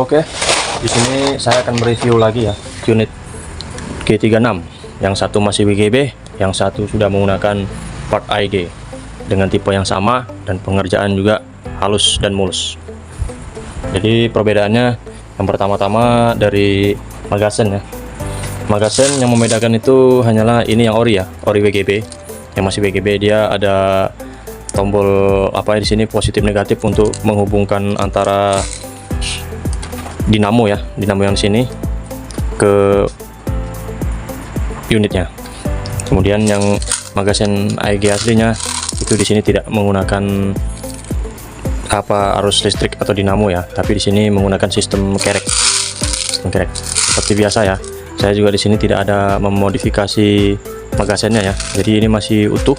Oke, di sini saya akan mereview lagi ya unit G36. Yang satu masih WGB, yang satu sudah menggunakan part AEG dengan tipe yang sama dan pengerjaan juga halus dan mulus. Jadi perbedaannya yang pertama-tama dari magazen ya. Magazen yang membedakan itu hanyalah ini yang ori ya, ori WGB. Yang masih WGB dia ada tombol apa di sini positif negatif untuk menghubungkan antara dinamo ya, dinamo yang di sini ke unitnya. Kemudian yang magazen AEG aslinya itu di sini tidak menggunakan apa arus listrik atau dinamo ya, tapi di sini menggunakan sistem kerek. Sistem kerek seperti biasa ya. Saya juga di sini tidak ada memodifikasi magazennya ya. Jadi ini masih utuh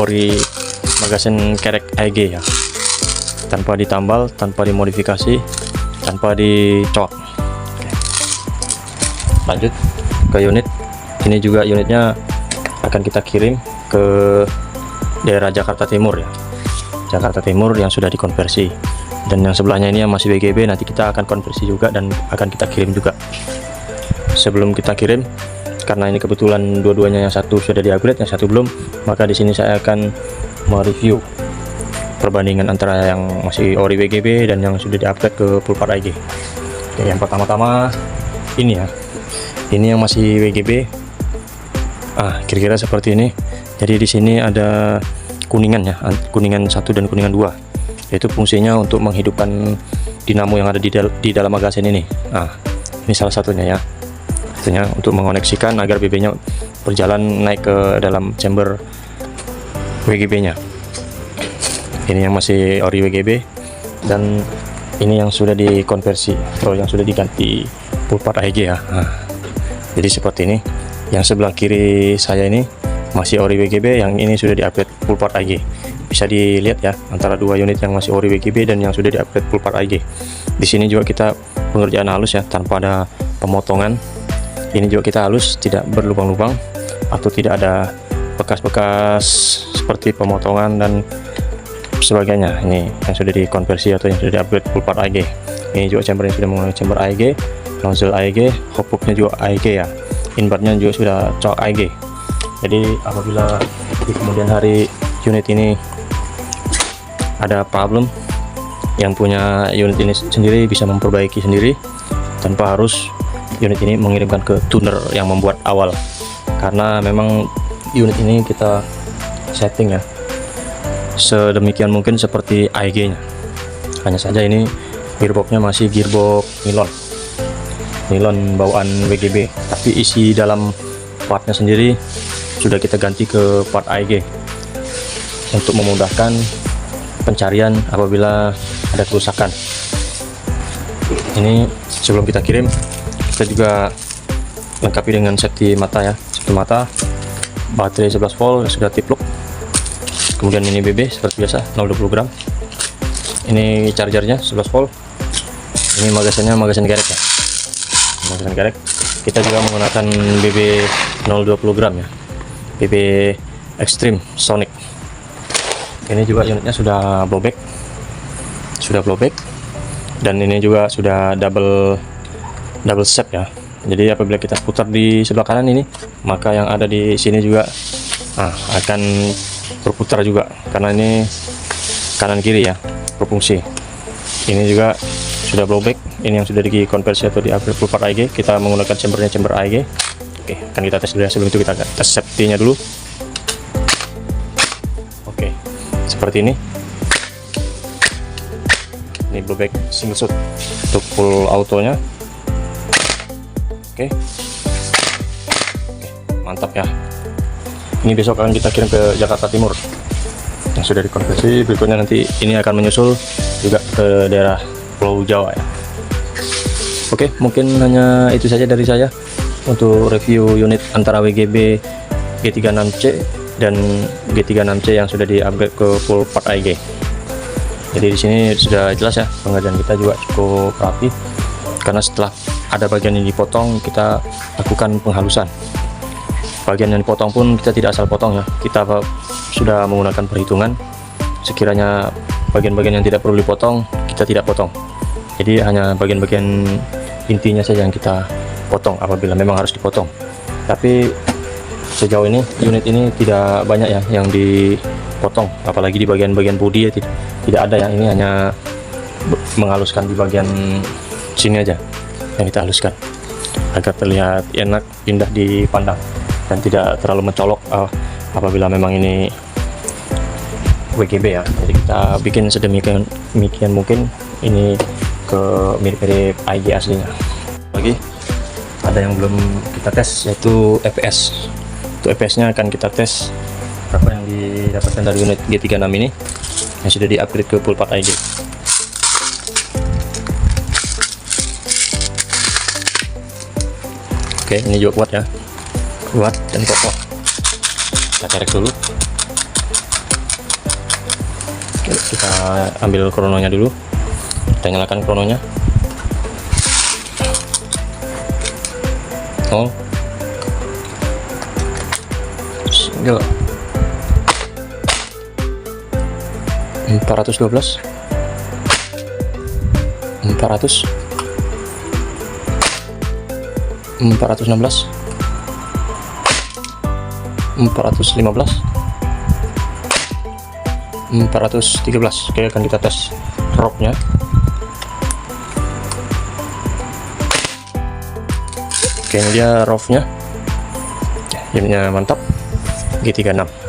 ori magazen kerek AEG ya. Tanpa ditambal, tanpa dimodifikasi, tanpa dicok. Lanjut ke unit. Ini juga unitnya akan kita kirim ke daerah Jakarta Timur ya. Jakarta Timur yang sudah dikonversi. Dan yang sebelahnya ini yang masih WGB nanti kita akan konversi juga dan akan kita kirim juga. Sebelum kita kirim, karena ini kebetulan dua-duanya yang satu sudah di-upgrade, yang satu belum, maka di sini saya akan mereview perbandingan antara yang masih ori WGB dan yang sudah di-upgrade ke full part AEG. Oke, yang pertama-tama ini ya. Ini yang masih WGB. Kira-kira seperti ini. Jadi di sini ada kuningan ya, kuningan 1 dan kuningan 2. Yaitu fungsinya untuk menghidupkan dinamo yang ada di dalam magazen ini. Ini salah satunya ya. Artinya untuk mengoneksikan agar BB-nya berjalan naik ke dalam chamber WGB-nya. Ini yang masih ori WGB dan ini yang sudah dikonversi atau yang sudah diganti full part AEG ya. Jadi seperti ini. Yang sebelah kiri saya ini masih ori WGB, yang ini sudah di-upgrade full part AEG. Bisa dilihat ya antara dua unit yang masih ori WGB dan yang sudah di-upgrade full part AEG. Di sini juga kita pengerjaan halus ya, tanpa ada pemotongan. Ini juga kita halus, tidak berlubang-lubang atau tidak ada bekas-bekas seperti pemotongan dan sebagainya. Ini yang sudah dikonversi atau yang sudah di-upgrade full part AEG. Ini juga chambernya sudah menggunakan chamber AEG, nozzle AEG, hop hooknya juga AEG ya. Invertnya juga sudah cok AEG. Jadi apabila di kemudian hari unit ini ada problem, yang punya unit ini sendiri bisa memperbaiki sendiri tanpa harus unit ini mengirimkan ke tuner yang membuat awal. Karena memang unit ini kita setting ya sedemikian mungkin seperti AEG nya. Hanya saja ini gearboxnya masih gearbox nilon bawaan WGB, tapi isi dalam partnya sendiri sudah kita ganti ke part AEG untuk memudahkan pencarian apabila ada kerusakan. Ini sebelum kita kirim, kita juga lengkapi dengan safety mata ya, safety mata, baterai 11 volt yang sudah tip lock. Kemudian ini BB seperti biasa 020 gram. Ini chargernya 11 volt. Ini magazennya magazen kerek ya. Magazen kerek. Kita juga menggunakan BB 020 gram ya. BB Extreme Sonic. Ini juga unitnya sudah blowback. Dan ini juga sudah double shaft ya. Jadi apabila kita putar di sebelah kanan ini, maka yang ada di sini juga akan berputar juga, karena ini kanan kiri ya berfungsi. Ini juga sudah blowback. Ini yang sudah dikonversi atau di-upgrade full part AEG. Kita menggunakan chambernya chamber AEG. Oke, akan kita tes dulu ya. Sebelum itu kita tes safety-nya dulu. Oke, seperti ini. Ini blowback single shot untuk full autonya. Oke, mantap ya. Ini besok akan kita kirim ke Jakarta Timur yang sudah dikonversi. Berikutnya nanti ini akan menyusul juga ke daerah Pulau Jawa ya. Oke, mungkin hanya itu saja dari saya untuk review unit antara WGB G36C dan G36C yang sudah di-upgrade ke full part AEG. Jadi di sini sudah jelas ya, pengerjaan kita juga cukup rapi karena setelah ada bagian yang dipotong, kita lakukan penghalusan. Bagian yang dipotong pun kita tidak asal potong ya, kita sudah menggunakan perhitungan. Sekiranya bagian-bagian yang tidak perlu dipotong, kita tidak potong. Jadi hanya bagian-bagian intinya saja yang kita potong apabila memang harus dipotong. Tapi sejauh ini unit ini tidak banyak ya yang dipotong, apalagi di bagian-bagian bodi ya tidak ada. Yang ini hanya menghaluskan di bagian sini aja yang kita haluskan agar terlihat enak, indah dipandang dan tidak terlalu mencolok apabila memang ini WGB ya. Jadi kita bikin sedemikian mungkin ini ke mirip-mirip IG aslinya. Lagi ada yang belum kita tes, yaitu FPS. Untuk FPS nya akan kita tes berapa yang didapatkan dari unit G36 ini yang sudah di-upgrade ke full part IG. Oke, ini juga kuat ya, kuat dan kokoh. Kita kerek dulu. Oke, kita ambil krononya dulu, kita nyalakan krononya. Oh, single 412 400 416 415 413. Oke, akan kita tes dropnya. Oke, ini dia roughnya, unitnya mantap, G36.